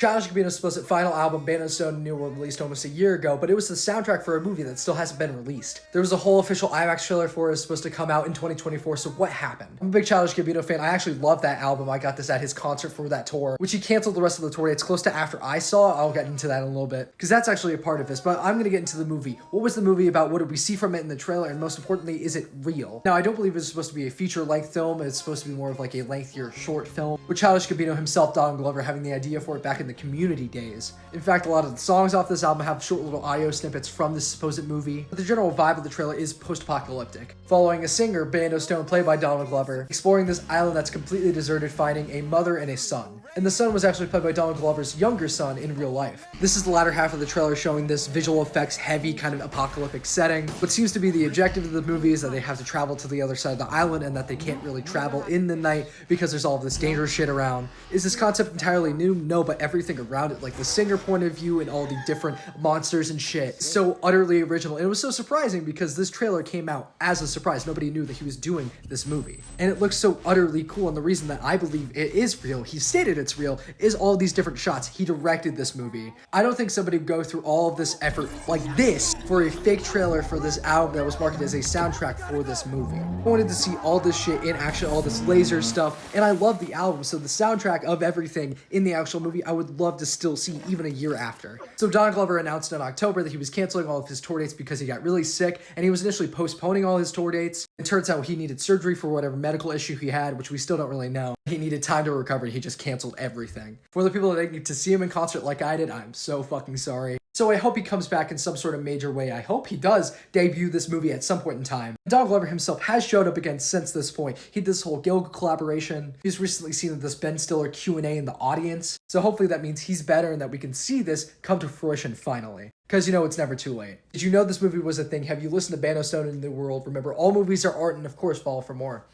Childish Gambino's supposed final album, Bando Stone and New World, released almost a year ago, but it was the soundtrack for a movie that still hasn't been released. There was a whole official IMAX trailer for it. It's supposed to come out in 2024, so what happened? I'm a big Childish Gambino fan. I actually love that album. I got this at his concert for that tour, which he canceled the rest of the tour dates close to after I saw it. I'll get into that in a little bit, because that's actually a part of this, but I'm going to get into the movie. What was the movie about? What did we see from it in the trailer? And most importantly, is it real? Now, I don't believe it's supposed to be a feature-length film. It's supposed to be more of like a lengthier short film, with Childish Gambino himself, Donald Glover, having the idea for it back in the Community days. In fact, a lot of the songs off this album have short little audio snippets from this supposed movie, but the general vibe of the trailer is post-apocalyptic, following a singer, Bando Stone, played by Donald Glover, exploring this island that's completely deserted, finding a mother and a son. And the son was actually played by Donald Glover's younger son in real life. This is the latter half of the trailer, showing this visual effects heavy kind of apocalyptic setting. What seems to be the objective of the movie is that they have to travel to the other side of the island, and that they can't really travel in the night because there's all of this dangerous shit around. Is this concept entirely new? No, but everything around it, like the singer point of view and all the different monsters and shit, so utterly original. And it was so surprising because this trailer came out as a surprise. Nobody knew that he was doing this movie, and it looks so utterly cool. And the reason that I believe it is real, he stated it's real, is all these different shots. He directed this movie. I don't think somebody would go through all of this effort like this for a fake trailer for this album that was marketed as a soundtrack for this movie. I wanted to see all this shit in action, all this laser stuff, and I love the album, so the soundtrack of everything in the actual movie I would love to still see even a year after. So Donald Glover announced in October that he was canceling all of his tour dates because he got really sick, and he was initially postponing all his tour dates. It turns out he needed surgery for whatever medical issue he had, which we still don't really know. He needed time to recover. He just canceled everything. For the people that didn't get to see him in concert like I did, I'm so fucking sorry. So I hope he comes back in some sort of major way. I hope he does debut this movie at some point in time. Donald Glover himself has showed up again since this point. He did this whole Gilga collaboration. He's recently seen this Ben Stiller Q&A in the audience. So hopefully that means he's better and that we can see this come to fruition finally. Because you know it's never too late. Did you know this movie was a thing? Have you listened to Bando Stone in the World? Remember, all movies are art, and of course follow for more.